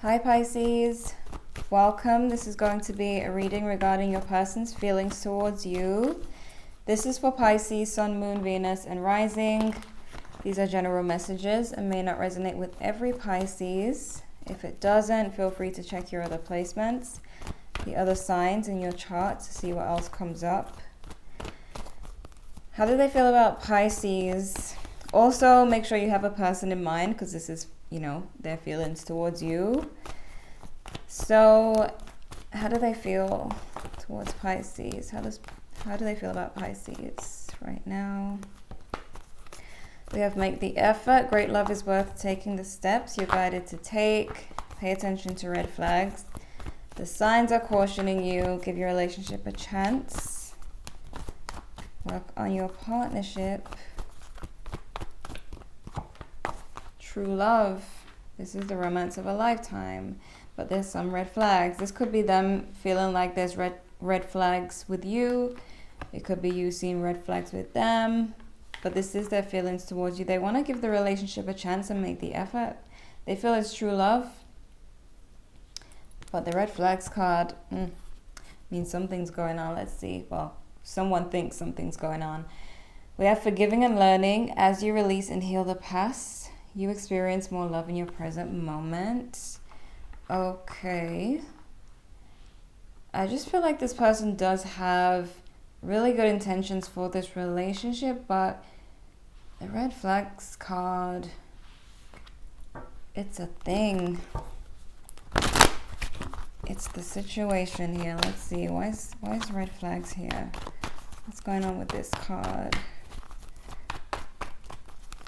Hi Pisces, welcome. This is going to be a reading regarding your person's feelings towards you. This is for Pisces, Sun, Moon, Venus, and Rising. These are general messages and may not resonate with every Pisces. If it doesn't, feel free to check your other placements, the other signs in your chart to see what else comes up. How do they feel about Pisces? Also, make sure you have a person in mind because this is, their feelings towards you. So, how do they feel towards Pisces? How do they feel about Pisces right now? We have make the effort. Great love is worth taking the steps you're guided to take. Pay attention to red flags. The signs are cautioning you. Give your relationship a chance. Work on your partnership. True love. This is the romance of a lifetime. But there's some red flags. This could be them feeling like there's red flags with you. It could be you seeing red flags with them. But this is their feelings towards you. They want to give the relationship a chance and make the effort. They feel it's true love. But the red flags card means something's going on. Let's see. Well, someone thinks something's going on. We have forgiving and learning. As you release and heal the past, you experience more love in your present moment. Okay. I just feel like this person does have really good intentions for this relationship, but the red flags card, it's a thing. It's the situation here. Let's see. Why is red flags here? What's going on with this card?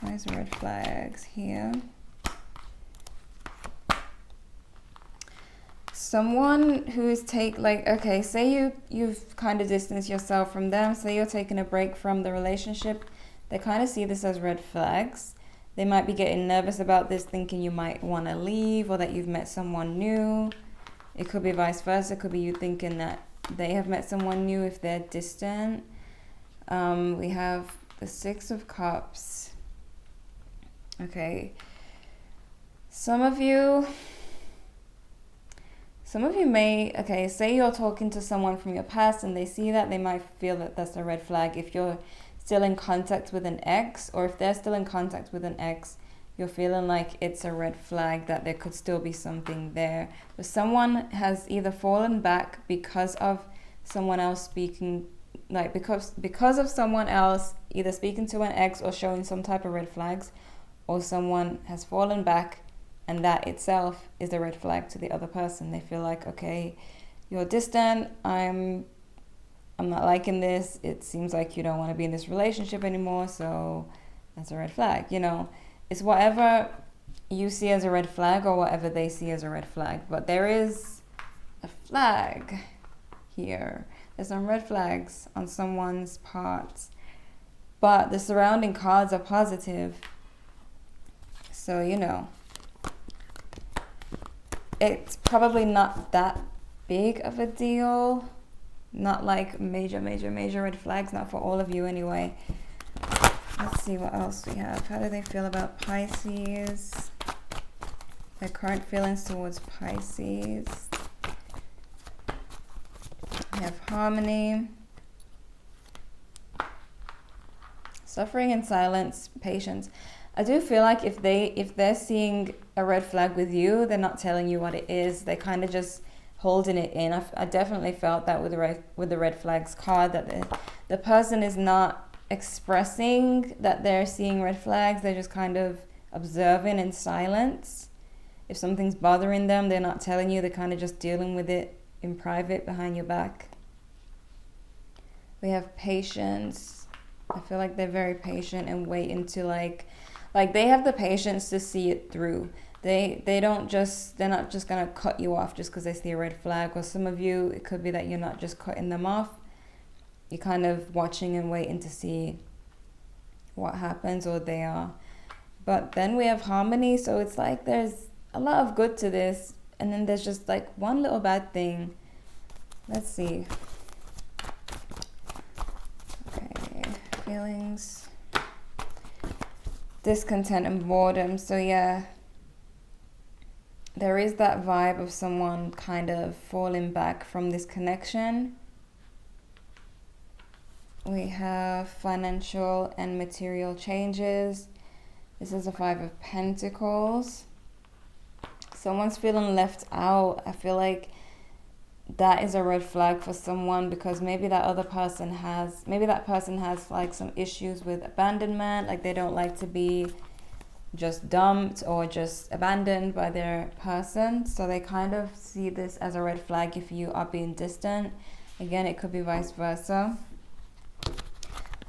Why is red flags here? Someone who's say you've kind of distanced yourself from them. Say you're taking a break from the relationship. They kind of see this as red flags. They might be getting nervous about this, thinking you might want to leave or that you've met someone new. It could be vice versa. It could be you thinking that they have met someone new if they're distant. We have the Six of Cups. Okay. Some of you may, say you're talking to someone from your past and they see that, they might feel that that's a red flag. If you're still in contact with an ex, or if they're still in contact with an ex, you're feeling like it's a red flag that there could still be something there. But someone has either fallen back because of someone else speaking, because of someone else either speaking to an ex or showing some type of red flags, or someone has fallen back, and that itself is a red flag to the other person. They feel like, okay, you're distant, I'm not liking this, it seems like you don't want to be in this relationship anymore, so that's a red flag. It's whatever you see as a red flag or whatever they see as a red flag. But there is a flag here. There's some red flags on someone's part. But the surrounding cards are positive. So, it's probably not that big of a deal. Not like major red flags. Not for all of you anyway. Let's see what else we have. How do they feel about Pisces? Their current feelings towards Pisces. We have harmony. Suffering in silence. Patience. I do feel like if they're seeing a red flag with you, they're not telling you what it is. They're kind of just holding it in. I definitely felt that with the red flags card, that the person is not expressing that they're seeing red flags. They're just kind of observing in silence. If something's bothering them, they're not telling you. They're kind of just dealing with it in private behind your back. We have patience. I feel like they're very patient and waiting to like they have the patience to see it through. They're not just gonna cut you off just because they see a red flag. Or some of you, it could be that you're not just cutting them off. You're kind of watching and waiting to see what happens, or they are. But then we have harmony, so it's like there's a lot of good to this, and then there's just like one little bad thing. Let's see. Okay, feelings. Discontent and boredom. So yeah, there is that vibe of someone kind of falling back from this connection. We have financial and material changes. This is a 5 of Pentacles. Someone's feeling left out. I feel like that is a red flag for someone, because maybe that person has like some issues with abandonment, like they don't like to be just dumped or just abandoned by their person. So they kind of see this as a red flag if you are being distant. Again, it could be vice versa.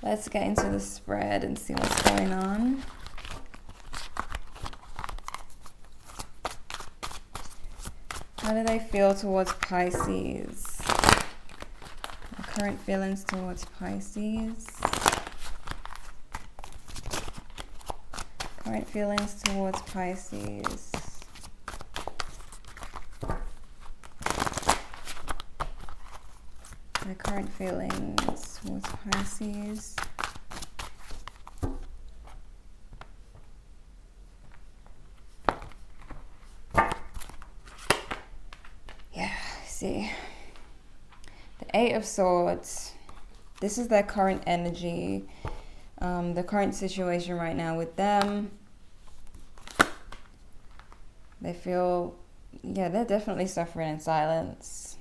Let's get into the spread and see what's going on. How do they feel towards Pisces? The current feelings towards Pisces. Current feelings towards Pisces. The current feelings towards Pisces. See, the 8 of Swords. This is their current energy, the current situation right now with them. They feel, yeah, they're definitely suffering in silence.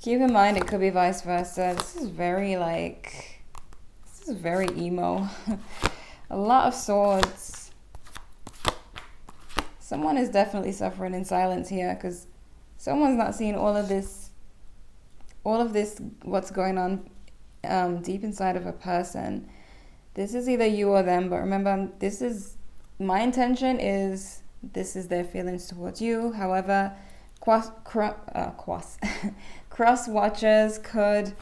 Keep in mind, it could be vice versa. This is very emo. A lot of Swords. Someone is definitely suffering in silence here, because someone's not seeing all of this, what's going on deep inside of a person. This is either you or them, but remember, my intention is, this is their feelings towards you. However, cross watchers can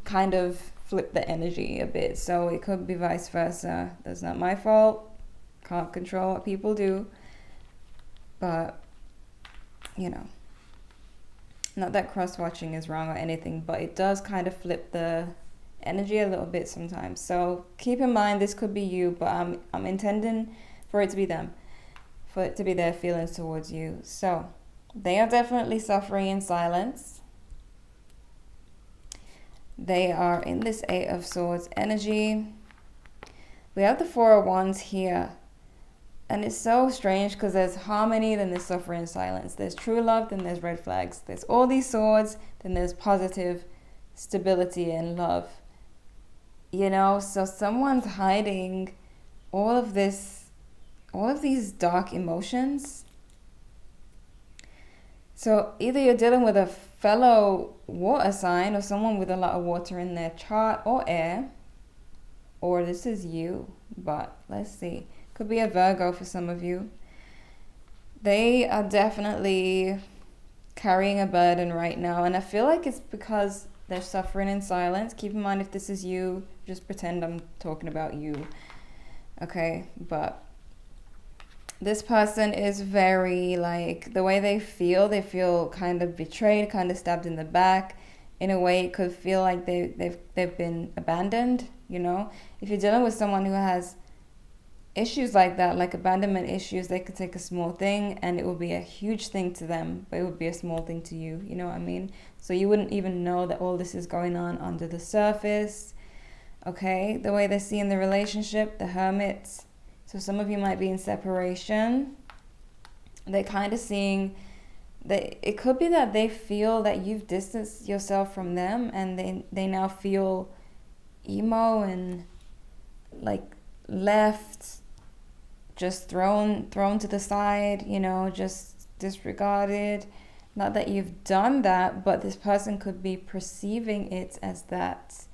kind of flip the energy a bit. So it could be vice versa. That's not my fault. Can't control what people do. But you know, not that cross-watching is wrong or anything, but it does kind of flip the energy a little bit sometimes. So keep in mind, this could be you, but I'm intending for it to be them, for it to be their feelings towards you. So they are definitely suffering in silence. They are in this 8 of Swords energy. We have the 4 of Wands here. And it's so strange, because there's harmony, then there's suffering in silence. There's true love, then there's red flags. There's all these swords, then there's positive stability and love. You know, so someone's hiding all of these dark emotions. So either you're dealing with a fellow water sign, or someone with a lot of water in their chart, or air, or this is you. But let's see. Could be a Virgo for some of you. They are definitely carrying a burden right now, and I feel like it's because they're suffering in silence. Keep in mind, if this is you, just pretend I'm talking about you, okay? But this person is very, like, the way they feel kind of betrayed, kind of stabbed in the back. In a way, it could feel like they've been abandoned, you know? If you're dealing with someone who has issues like that, like abandonment issues, they could take a small thing and it will be a huge thing to them, but it would be a small thing to you, you know what I mean? So you wouldn't even know that all this is going on under the surface, okay? The way they see in the relationship, the Hermit. So some of you might be in separation. They're kind of seeing that it could be that they feel that you've distanced yourself from them, and they now feel emo and like left, just thrown to the side, you know, just disregarded. Not that you've done that, but this person could be perceiving it as that,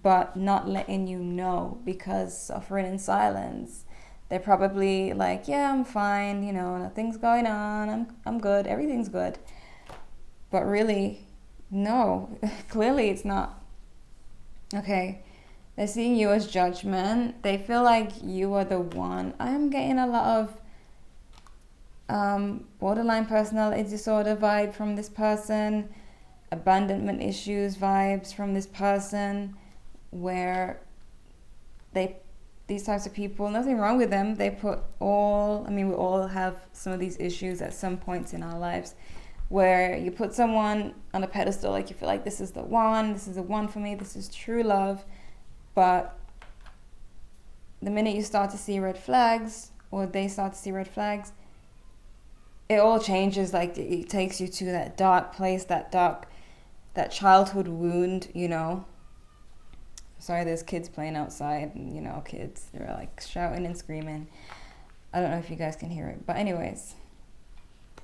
but not letting you know, because suffering in silence. They're probably like, yeah, I'm fine, you know, nothing's going on, I'm good, everything's good. But really, no, clearly it's not. Okay. They're seeing you as judgment. They feel like you are the one. I'm getting a lot of borderline personality disorder vibe from this person. Abandonment issues vibes from this person. Where they these types of people, nothing wrong with them. They put all, I mean, we all have some of these issues at some points in our lives where you put someone on a pedestal, like you feel like this is the one for me, this is true love. But the minute you start to see red flags, or they start to see red flags, it all changes. Like it takes you to that dark place, that childhood wound, you know. Sorry, there's kids playing outside, and you know, kids, they're like shouting and screaming. I don't know if you guys can hear it, but anyways,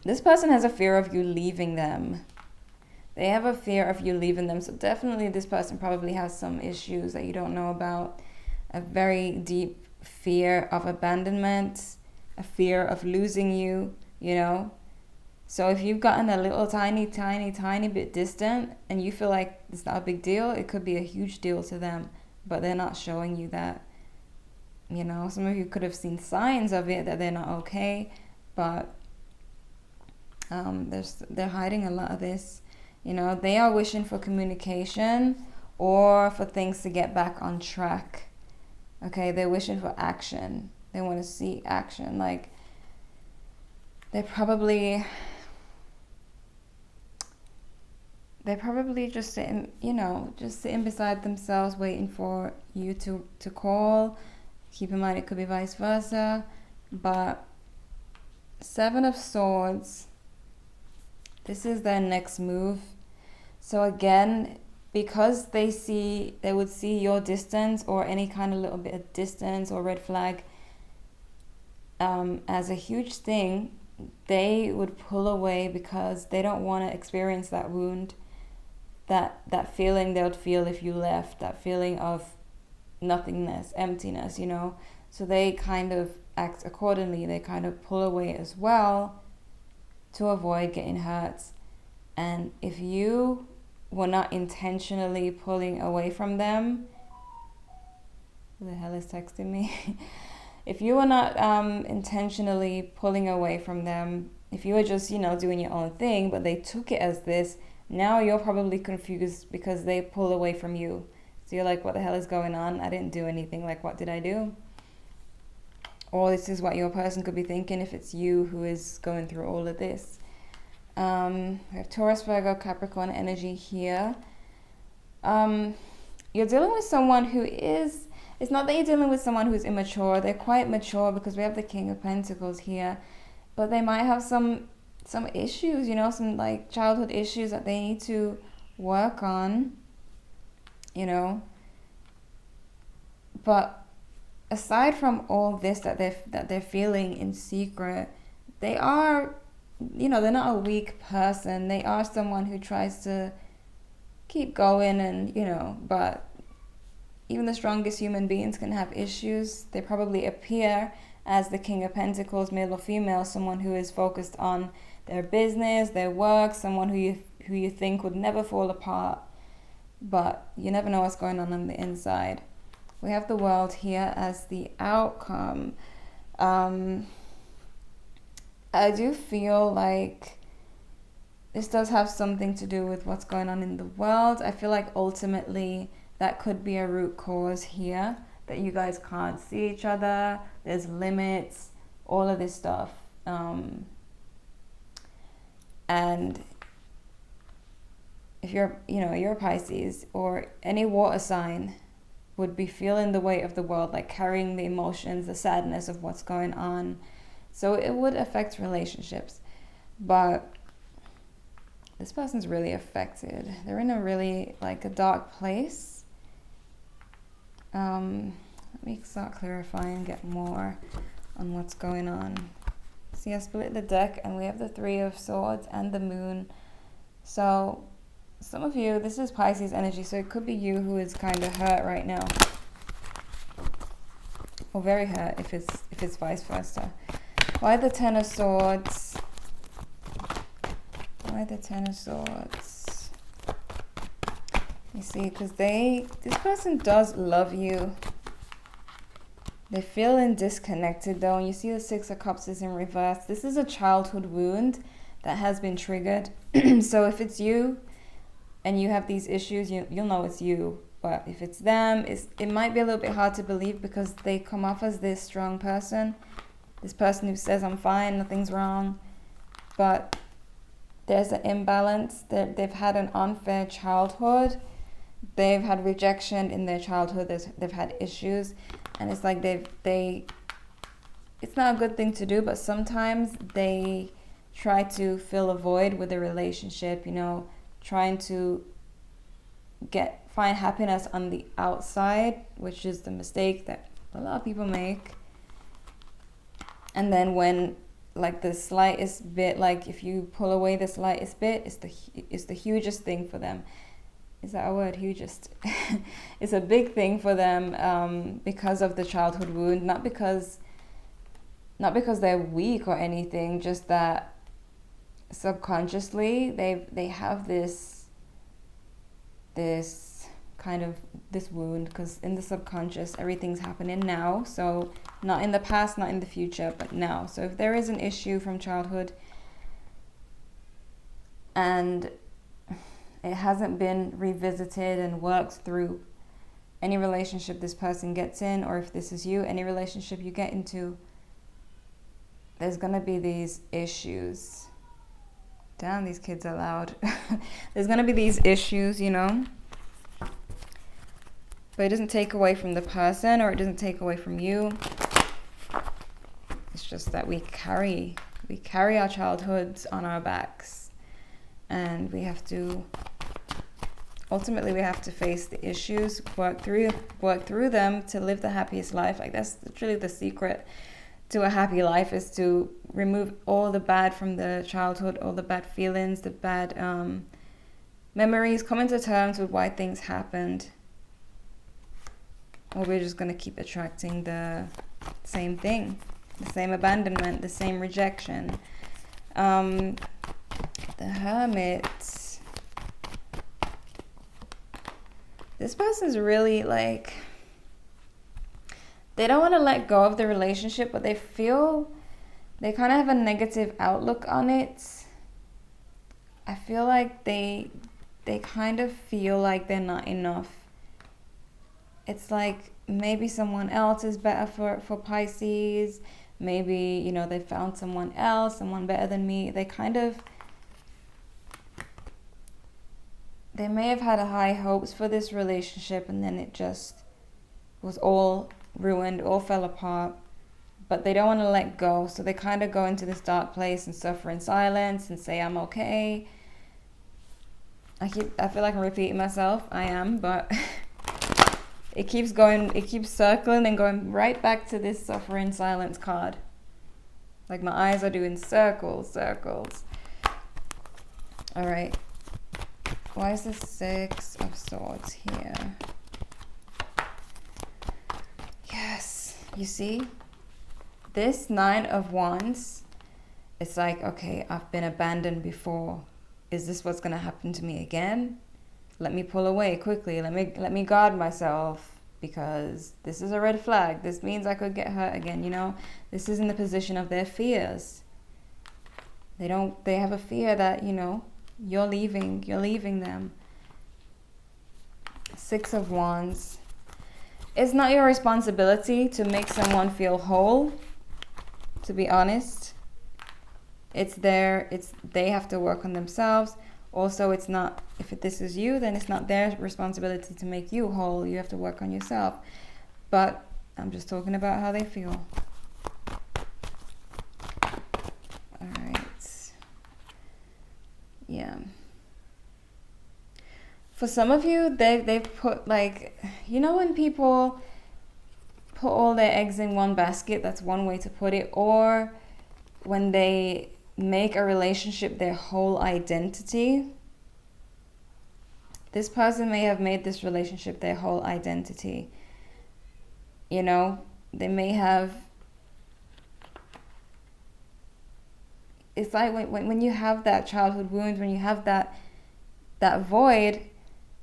this person has a fear of you leaving them. They have a fear of you leaving them. So definitely this person probably has some issues that you don't know about. A very deep fear of abandonment, a fear of losing you, you know. So if you've gotten a little tiny bit distant and you feel like it's not a big deal, it could be a huge deal to them, but they're not showing you that. You know, some of you could have seen signs of it, that they're not okay, but they're hiding a lot of this. You know, they are wishing for communication or for things to get back on track. Okay, they're wishing for action. They want to see action. Like, they're probably just sitting, you know, just sitting beside themselves, waiting for you to call. Keep in mind, it could be vice versa. But Seven of Swords, this is their next move. So again, because they would see your distance or any kind of little bit of distance or red flag as a huge thing, they would pull away because they don't want to experience that wound, that feeling they would feel if you left, that feeling of nothingness, emptiness, you know. So they kind of act accordingly. They kind of pull away as well to avoid getting hurt. And if you were not intentionally pulling away from them, who the hell is texting me? If you were not intentionally pulling away from them, if you were just, you know, doing your own thing, but they took it as this, now you're probably confused because they pull away from you. So you're like, what the hell is going on? I didn't do anything. Like, what did I do? Or this is what your person could be thinking if it's you who is going through all of this. We have Taurus, Virgo, Capricorn energy here. You're dealing with someone who is, it's not that you're dealing with someone who's immature. They're quite mature because we have the King of Pentacles here. But they might have some issues, you know, some like childhood issues that they need to work on, you know. But aside from all this that they're feeling in secret, they are, you know, they're not a weak person. They are someone who tries to keep going, and, you know, but even the strongest human beings can have issues. They probably appear as the King of Pentacles, male or female, someone who is focused on their business, their work, someone who you think would never fall apart, but you never know what's going on the inside. We have the World here as the outcome. I do feel like this does have something to do with what's going on in the world. I feel like ultimately that could be a root cause here, that you guys can't see each other, there's limits, all of this stuff. And if you're a Pisces or any water sign, would be feeling the weight of the world, like carrying the emotions, the sadness of what's going on. So it would affect relationships. But this person's really affected. They're in a really, like, a dark place. Let me start clarifying, get more on what's going on. See, I split the deck and we have the Three of Swords and the Moon. So some of you, this is Pisces energy, so it could be you who is kind of hurt right now, or very hurt if it's vice versa. Why the Ten of Swords? Why the Ten of Swords? You see, because this person does love you. They're feeling disconnected though, and you see the Six of Cups is in reverse. This is a childhood wound that has been triggered. So if it's you and you have these issues, you'll know it's you. but if it's them, it might be a little bit hard to believe because they come off as this strong person, this person who says I'm fine, nothing's wrong, but there's an imbalance. They've had an unfair childhood, they've had rejection in their childhood, they've had issues, and it's like it's not a good thing to do, but sometimes they try to fill a void with a relationship, you know, trying to find happiness on the outside, which is the mistake that a lot of people make. And then when like the slightest bit, like if you pull away the slightest bit, it's the hugest thing for them. Is that a word, hugest? It's a big thing for them, because of the childhood wound, not because they're weak or anything, just that subconsciously they have this kind of this wound, because in the subconscious everything's happening now, so not in the past, not in the future, but now. So if there is an issue from childhood and it hasn't been revisited and worked through, any relationship this person gets in, or if this is you, any relationship you get into, there's gonna be these issues. Damn, these kids are loud. There's gonna be these issues, you know, but it doesn't take away from the person, or it doesn't take away from you. It's just that we carry our childhoods on our backs, and ultimately we have to face the issues, work through them to live the happiest life. Like, that's literally the secret to a happy life, is to remove all the bad from the childhood, all the bad feelings, the bad memories, come into terms with why things happened, or we're just going to keep attracting the same thing, the same abandonment, the same rejection. The Hermit. This person's really like, they don't want to let go of the relationship, but they kind of have a negative outlook on it. I feel like they kind of feel like they're not enough. It's like maybe someone else is better for Pisces. Maybe, you know, they found someone else, someone better than me. They may have had high hopes for this relationship, and then it just was all ruined, all fell apart. But they don't want to let go, so they kind of go into this dark place and suffer in silence and say, I'm okay. I feel like I'm repeating myself. I am, but it keeps circling and going right back to this suffer in silence card. Like my eyes are doing circles. All right. Why is the Six of Swords here? Yes, you see? This Nine of Wands, it's like, okay, I've been abandoned before. Is this what's going to happen to me again? Let me pull away quickly. Let me guard myself, because this is a red flag. This means I could get hurt again, you know? This is in the position of their fears. They have a fear that, you know, you're leaving them. Six of Wands. It's not your responsibility to make someone feel whole, to be honest. They have to work on themselves. Also, it's not, if this is you, then it's not their responsibility to make you whole. You have to work on yourself. But I'm just talking about how they feel. All right. Yeah. For some of you, they've put, like, you know, when people put all their eggs in one basket, that's one way to put it. Or when they make a relationship their whole identity. This person may have made this relationship their whole identity. You know, they may have, it's like when you have that childhood wound, when you have that void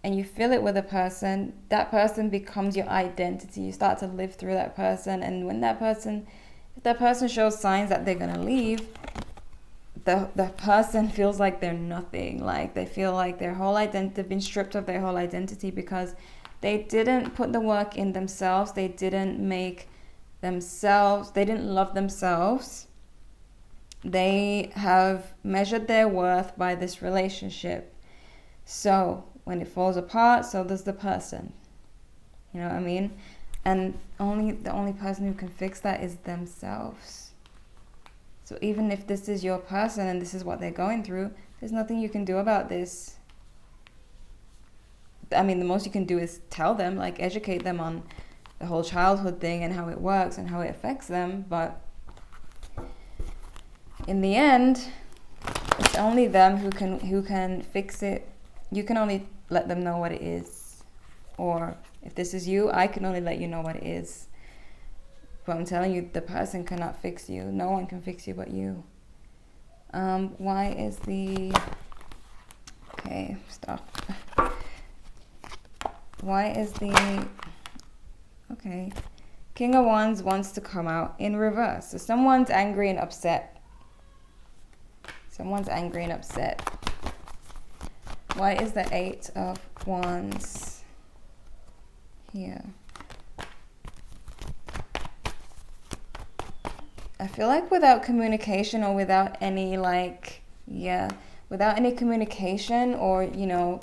and you fill it with a person, that person becomes your identity. You start to live through that person, and when if that person shows signs that they're gonna leave, the person feels like they're nothing. Like they feel like their whole identity, they've been stripped of their whole identity, because They didn't put the work in themselves. They didn't make themselves, they didn't love themselves. They have measured their worth by this relationship. So when it falls apart, so does the person. You know what I mean? And the only person who can fix that is themselves. So even if this is your person and this is what they're going through, there's nothing you can do about this. I mean, the most you can do is tell them, like educate them on the whole childhood thing and how it works and how it affects them. But in the end, it's only them who can fix it. You can only let them know what it is. Or if this is you, I can only let you know what it is. But I'm telling you, the person cannot fix you. No one can fix you but you. Why is the... Okay, stop. Why is the... Okay. King of Wands wants to come out in reverse. So someone's angry and upset. Someone's angry and upset. Why is the 8 of Wands here? I feel like without communication or without any without any communication or, you know,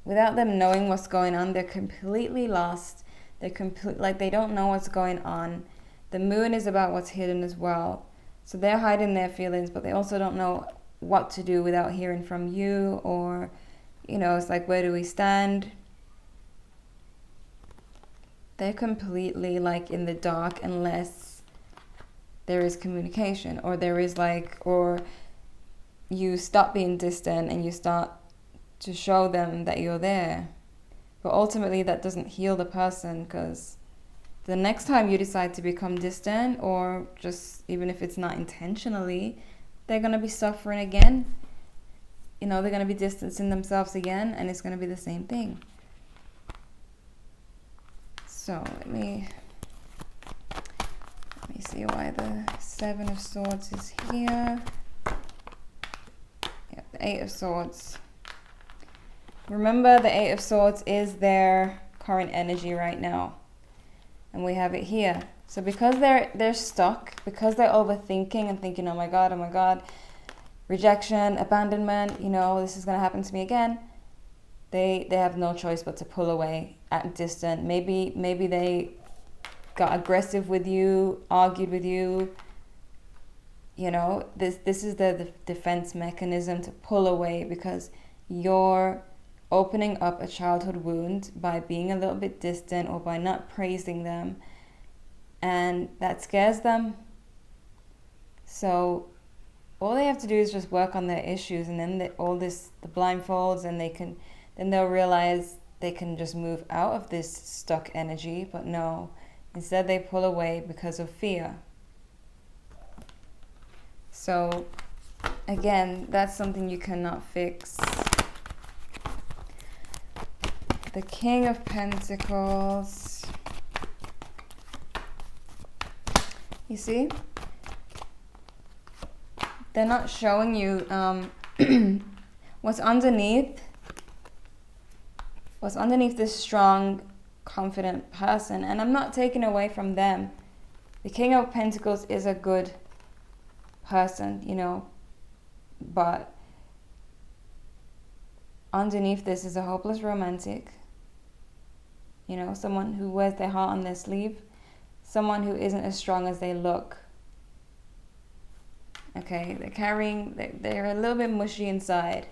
without them knowing what's going on, they're completely lost. They're they don't know what's going on. The moon is about what's hidden as well. So they're hiding their feelings, but they also don't know what to do without hearing from you, or, you know, it's like, where do we stand? They're completely like in the dark unless there is communication, or there is or you stop being distant and you start to show them that you're there. But ultimately that doesn't heal the person, because the next time you decide to become distant, or just even if it's not intentionally, they're going to be suffering again. You know, they're going to be distancing themselves again, and it's going to be the same thing. So let me see why the 7 of Swords is here. Yeah, the 8 of Swords. Remember, the 8 of Swords is their current energy right now. And we have it here. So because they're stuck, because they're overthinking and thinking, oh my God, rejection, abandonment, you know, this is going to happen to me again, they have no choice but to pull away, act distant. Maybe they got aggressive with you, argued with you. You know, this is the defense mechanism, to pull away, because you're opening up a childhood wound by being a little bit distant or by not praising them, and that scares them. So all they have to do is just work on their issues, and then the blindfolds, and then they'll realize they can just move out of this stuck energy. But no, instead they pull away because of fear. So again, that's something you cannot fix. The King of Pentacles. You see? They're not showing you what's underneath this strong, confident person. And I'm not taking away from them. The King of Pentacles is a good person, you know, but underneath this is a hopeless romantic. You know, someone who wears their heart on their sleeve. Someone who isn't as strong as they look. Okay, they're a little bit mushy inside.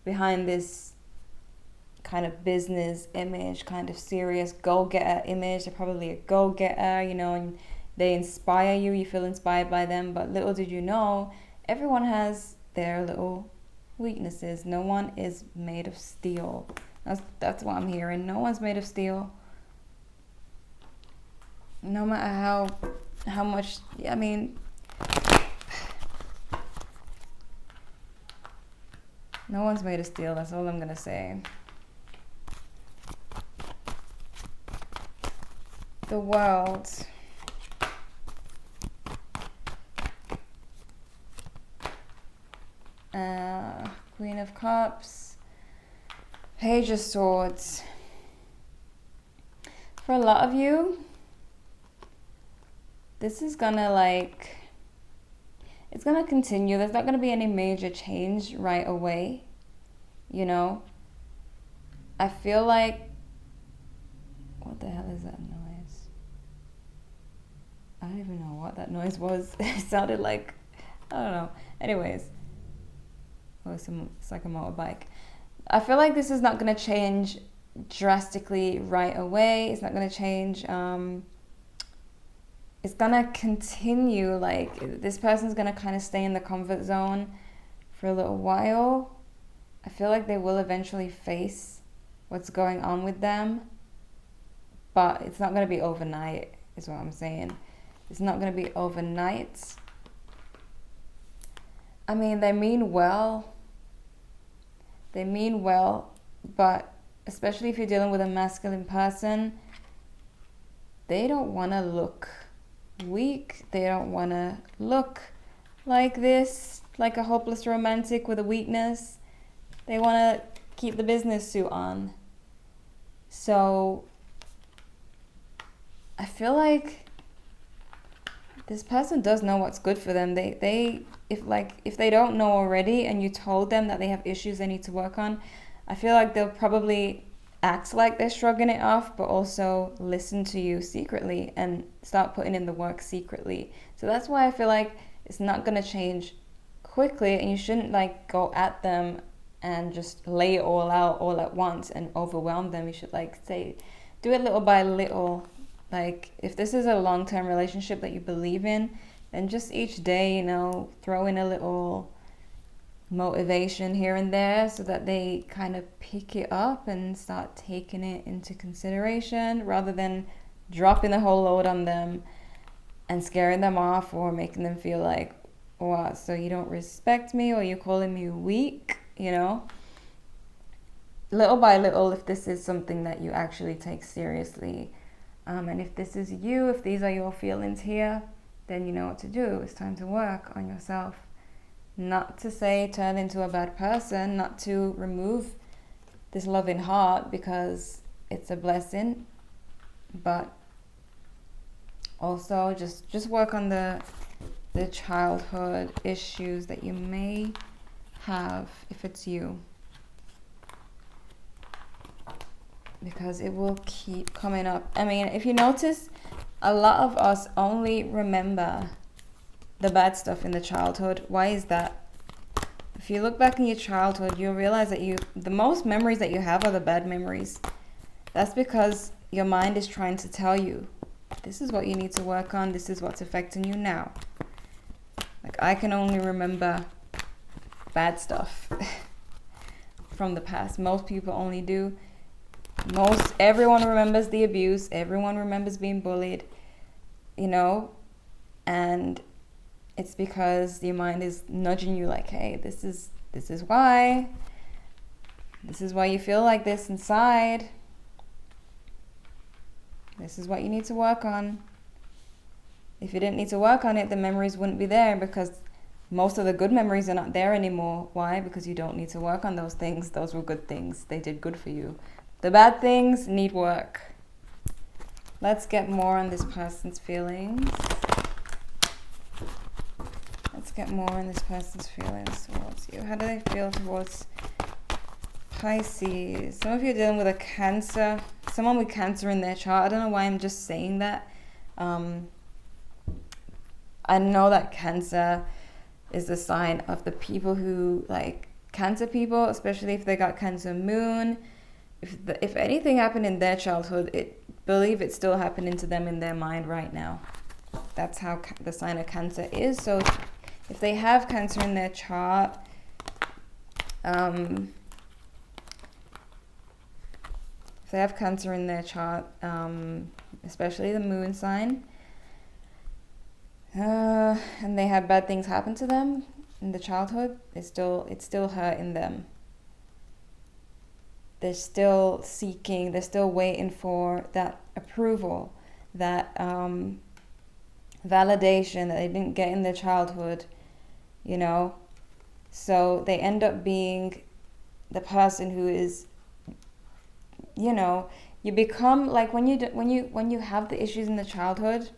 Behind this kind of business image, kind of serious go-getter image. They're probably a go-getter, you know, and they inspire you. You feel inspired by them. But little did you know, everyone has their little weaknesses. No one is made of steel. That's what I'm hearing. No one's made of steel. No matter how much, I mean, no one's made of steel. That's all I'm gonna say. The World. Queen of Cups. Page of Swords. For a lot of you, this is gonna like, it's gonna continue. There's not gonna be any major change right away, you know. I feel like, what the hell is that noise? I don't even know what that noise was. It sounded like, I don't know. Anyways, oh, it's like a motorbike. I feel like this is not going to change drastically right away. It's not going to change. It's going to continue. Like, this person's going to kind of stay in the comfort zone for a little while. I feel like they will eventually face what's going on with them. But it's not going to be overnight, is what I'm saying. It's not going to be overnight. I mean, they mean well. They mean well, but especially if you're dealing with a masculine person, they don't want to look weak. They don't want to look like this, like a hopeless romantic with a weakness. They want to keep the business suit on. So I feel like this person does know what's good for them. If they don't know already and you told them that they have issues they need to work on, I feel like they'll probably act like they're shrugging it off, but also listen to you secretly and start putting in the work secretly. So that's why I feel like it's not going to change quickly, and you shouldn't like go at them and just lay it all out all at once and overwhelm them. You should do it little by little. Like, if this is a long-term relationship that you believe in, then just each day, throw in a little motivation here and there so that they kind of pick it up and start taking it into consideration, rather than dropping the whole load on them and scaring them off or making them feel like, what, so you don't respect me, or you're calling me weak, Little by little, if this is something that you actually take seriously. And if this is you, if these are your feelings here, then you know what to do. It's time to work on yourself. Not to say turn into a bad person, not to remove this loving heart, because it's a blessing, but also just work on the childhood issues that you may have if it's you. Because it will keep coming up. I mean, if you notice, a lot of us only remember the bad stuff in the childhood. Why is that? If you look back in your childhood, you'll realize that the most memories that you have are the bad memories. That's because your mind is trying to tell you, this is what you need to work on. This is what's affecting you now. Like, I can only remember bad stuff from the past. Most people only do. Everyone remembers the abuse. Everyone remembers being bullied, and it's because your mind is nudging you like, hey, this is why you feel like this inside. This is what you need to work on. If you didn't need to work on it, the memories wouldn't be there, because most of the good memories are not there anymore. Why? Because you don't need to work on those things. Those were good things. They did good for you. The bad things need work. Let's get more on this person's feelings. Let's get more on this person's feelings towards you. How do they feel towards Pisces? Some of you are dealing with a Cancer. Someone with Cancer in their chart. I don't know why I'm just saying that. I know that Cancer is the sign of the people who, like, Cancer people, especially if they got Cancer moon. If anything happened in their childhood, believe it's still happening to them in their mind right now. That's how the sign of Cancer is. So if they have Cancer in their chart, especially the moon sign, and they had bad things happen to them in the childhood, it's still hurting them. They're still seeking, they're still waiting for that approval, that validation that they didn't get in their childhood, So they end up being the person who is you know, you become like when you have the issues in the childhood.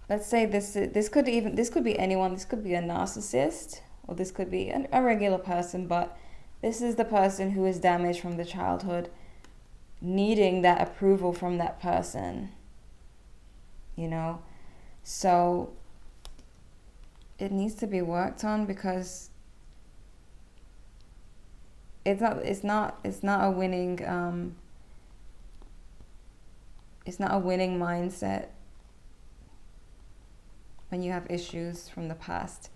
Let's say this could be anyone. This could be a narcissist, or this could be a regular person, but this is the person who is damaged from the childhood, needing that approval from that person, you know. So it needs to be worked on, because it's not a winning mindset when you have issues from the past.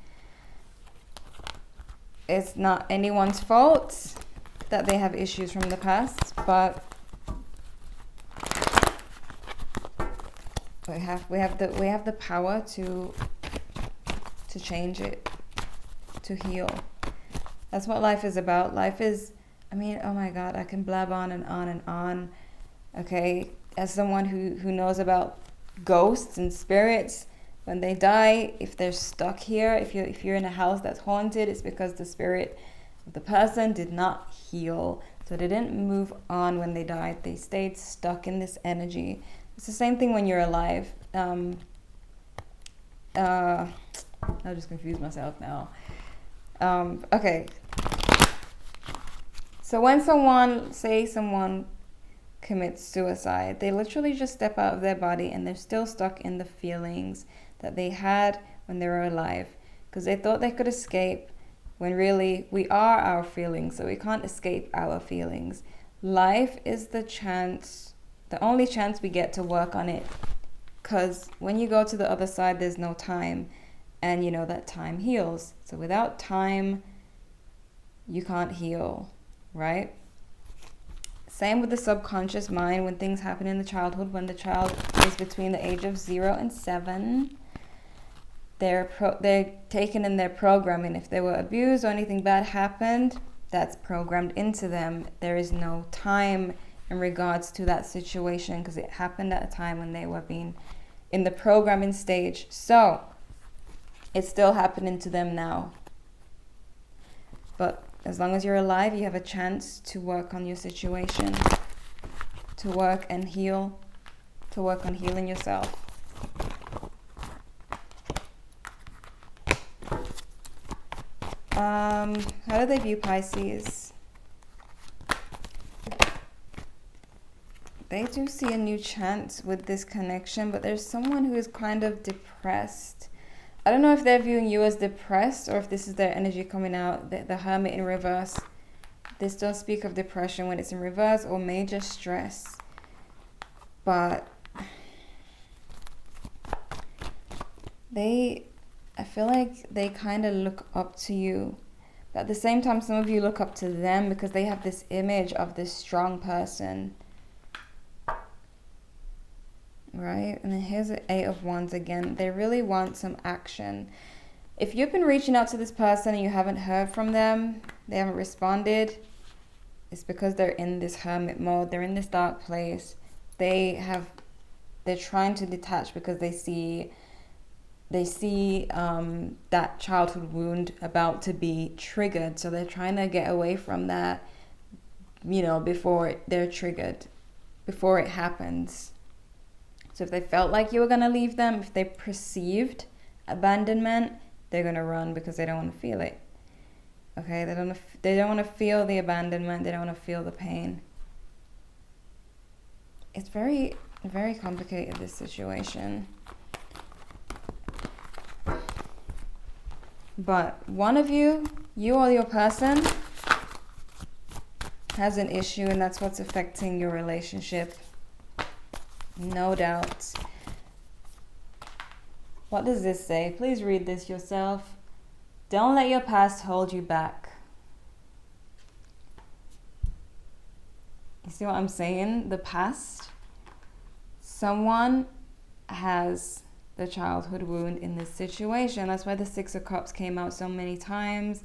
It's not anyone's fault that they have issues from the past, but we have the power to change it, to heal. That's what life is about. Life is, I mean, oh my God, I can blab on and on and on. Okay, as someone who knows about ghosts and spirits, when they die, if they're stuck here, if you're in a house that's haunted, it's because the spirit of the person did not heal. So they didn't move on when they died. They stayed stuck in this energy. It's the same thing when you're alive. I just confused myself now. Okay. So when someone commits suicide, they literally just step out of their body and they're still stuck in the feelings that they had when they were alive, because they thought they could escape, when really we are our feelings, so we can't escape our feelings. Life is the only chance we get to work on it, because when you go to the other side, there's no time, and you know that time heals. So without time, you can't heal, right? Same with the subconscious mind. When things happen in the childhood, when the child is between the age of 0 and 7, they're taken in their programming. If they were abused or anything bad happened, that's programmed into them. There is no time in regards to that situation, because it happened at a time when they were being in the programming stage. So it's still happening to them now. But as long as you're alive, you have a chance to work on your situation, to work and heal, to work on healing yourself. How do they view Pisces? They do see a new chance with this connection, but there's someone who is kind of depressed. I don't know if they're viewing you as depressed, or if this is their energy coming out, the Hermit in reverse. They still speak of depression when it's in reverse, or major stress. But I feel like they kind of look up to you. But at the same time, some of you look up to them, because they have this image of this strong person. Right? And then here's the 8 of Wands again. They really want some action. If you've been reaching out to this person and you haven't heard from them, they haven't responded, it's because they're in this hermit mode. They're in this dark place. They're trying to detach, because they see that childhood wound about to be triggered. So they're trying to get away from that, you know, before they're triggered, before it happens. So if they felt like you were going to leave them, if they perceived abandonment, they're going to run, because they don't want to feel it. Okay, they don't want to feel the abandonment. They don't want to feel the pain. It's very, very complicated, this situation. But one of you or your person, has an issue, and that's what's affecting your relationship. No doubt. What does this say? Please read this yourself. Don't let your past hold you back. You see what I'm saying? The past. Someone has the childhood wound in this situation. That's why the 6 of Cups came out so many times.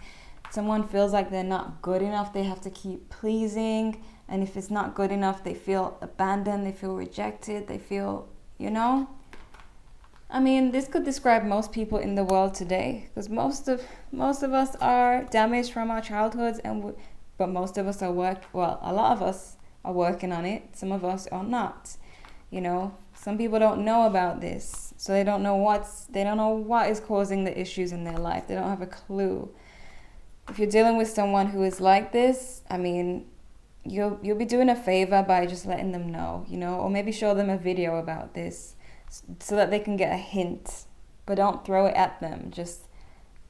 Someone feels like they're not good enough. They have to keep pleasing. And if it's not good enough, they feel abandoned. They feel rejected. They feel, you know. I mean, this could describe most people in the world today. Because most of us are damaged from our childhoods. And but most of us a lot of us are working on it. Some of us are not. You know, some people don't know about this, so they don't know what is causing the issues in their life. They don't have a clue. If you're dealing with someone who is like this, I mean, you'll be doing a favor by just letting them know, you know, or maybe show them a video about this so that they can get a hint, but don't throw it at them. Just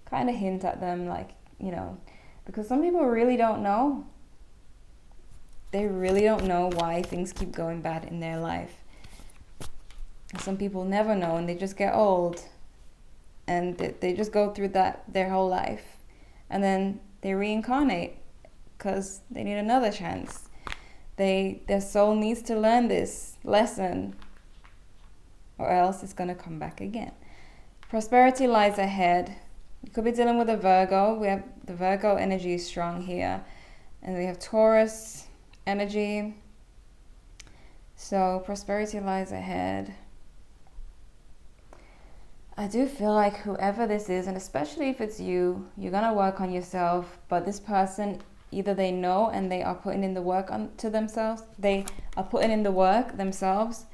kind of hint at them, like, you know, because some people really don't know. They really don't know why things keep going bad in their life. Some people never know, and they just get old, and they just go through that their whole life, and then they reincarnate because they need another chance. Their soul needs to learn this lesson, or else it's going to come back again. Prosperity lies ahead. You could be dealing with a Virgo. We have the Virgo energy is strong here, and we have Taurus energy. So prosperity lies ahead. I do feel like whoever this is, and especially if it's you, you're going to work on yourself, but this person, either they know and they are putting in the work to themselves, they are putting in the work themselves,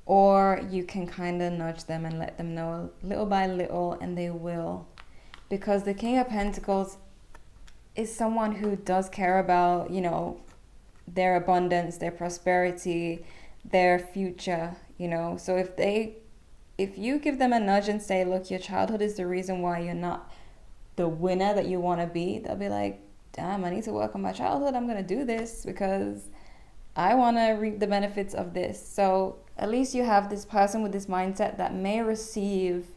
or you can kind of nudge them and let them know little by little, and they will. Because the King of Pentacles is someone who does care about, you know, their abundance, their prosperity, their future, you know. So if you give them a nudge and say, look, your childhood is the reason why you're not the winner that you want to be, they'll be like, damn, I need to work on my childhood. I'm going to do this because I want to reap the benefits of this. So at least you have this person with this mindset that may receive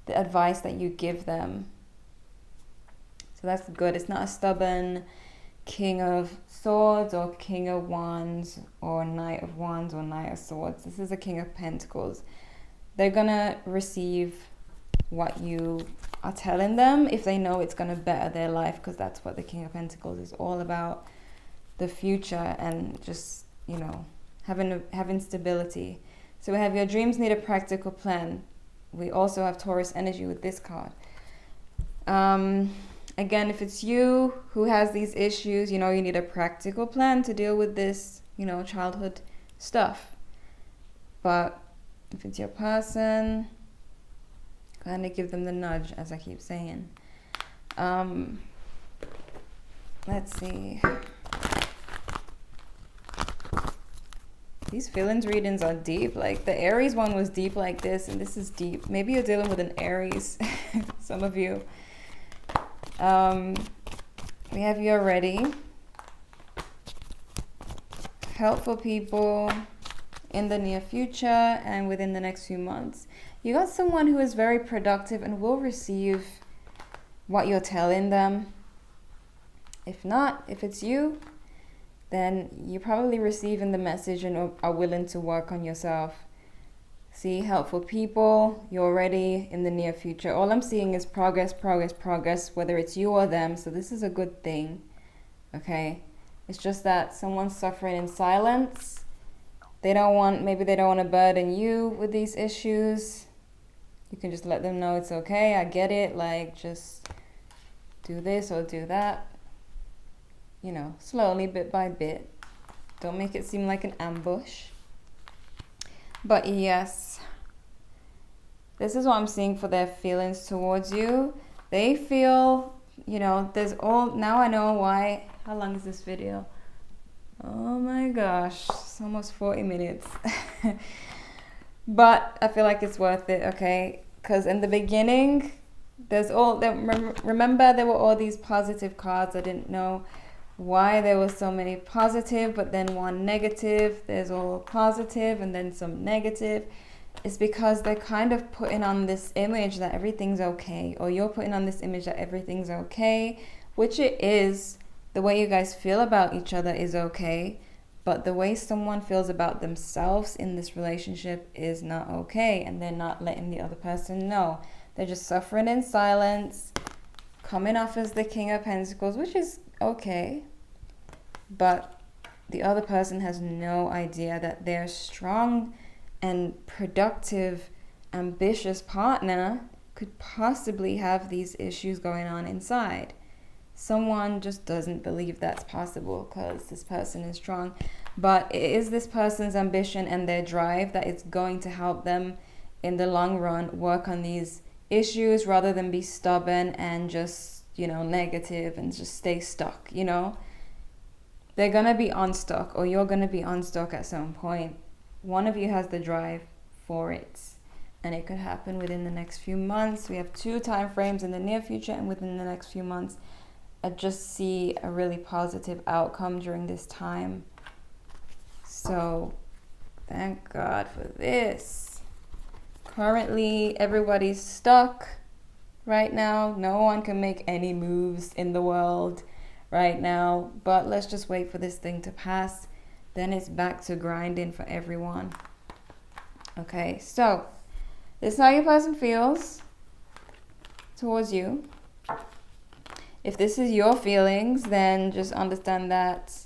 the advice that you give them. So that's good. It's not a stubborn King of Swords or King of Wands or Knight of Wands or Knight of Swords. This is a King of Pentacles. They're going to receive what you are telling them if they know it's going to better their life, because that's what the King of Pentacles is all about, the future and just, you know, having stability. So we have your dreams need a practical plan. We also have Taurus energy with this card. Again, if it's you who has these issues, you know, you need a practical plan to deal with this, you know, childhood stuff. But if it's your person, kind of give them the nudge, as I keep saying. Let's see. These feelings readings are deep. Like the Aries one was deep like this, and this is deep. Maybe you're dealing with an Aries, some of you. We have you're ready. Helpful people in the near future and within the next few months. You got someone who is very productive and will receive what you're telling them. If not, if it's you, then you're probably receiving the message and are willing to work on yourself. See, helpful people, you're ready in the near future. All I'm seeing is progress, progress, progress, whether it's you or them. So this is a good thing, okay? It's just that someone's suffering in silence. Maybe they don't want to burden you with these issues. You can just let them know it's okay, I get it, like just do this or do that. You know, slowly, bit by bit. Don't make it seem like an ambush. But yes, this is what I'm seeing for their feelings towards you. They feel, you know, now I know why. How long is this video? Oh my gosh, it's almost 40 minutes. But I feel like it's worth it, okay? Because in the beginning, remember there were all these positive cards. I didn't know why there were so many positive, but then one negative. There's all positive and then some negative. It's because they're kind of putting on this image that everything's okay, or you're putting on this image that everything's okay, which it is. The way you guys feel about each other is okay, but the way someone feels about themselves in this relationship is not okay, and they're not letting the other person know. They're just suffering in silence, coming off as the King of Pentacles, which is okay, but the other person has no idea that their strong and productive, ambitious partner could possibly have these issues going on inside. someone just doesn't believe that's possible because this person is strong. But it is this person's ambition and their drive that is going to help them in the long run work on these issues rather than be stubborn and just, you know, negative and just stay stuck, you know. They're going to be unstuck, or you're going to be unstuck at some point. One of you has the drive for it, and it could happen within the next few months. We have 2 time frames, in the near future and within the next few months. I just see a really positive outcome during this time. So thank God for this. Currently, everybody's stuck right now. No one can make any moves in the world right now. But let's just wait for this thing to pass. Then it's back to grinding for everyone. Okay, so this is how your person feels towards you. If this is your feelings, then just understand that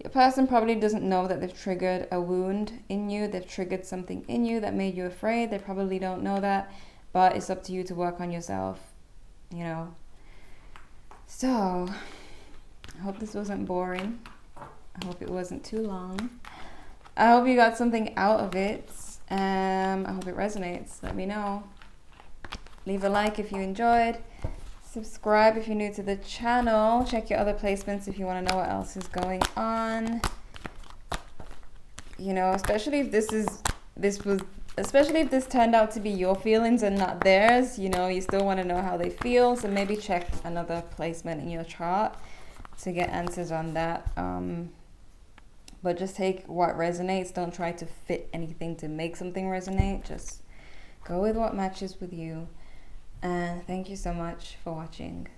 your person probably doesn't know that they've triggered a wound in you. They've triggered something in you that made you afraid. They probably don't know that, but it's up to you to work on yourself, you know. So, I hope this wasn't boring. I hope it wasn't too long. I hope you got something out of it. I hope it resonates. Let me know. Leave a like if you enjoyed. Subscribe if you're new to the channel. Check your other placements if you want to know what else is going on. You know, especially if if this turned out to be your feelings and not theirs, you know, you still want to know how they feel. So maybe check another placement in your chart to get answers on that. But just take what resonates. Don't try to fit anything to make something resonate. Just go with what matches with you. And thank you so much for watching.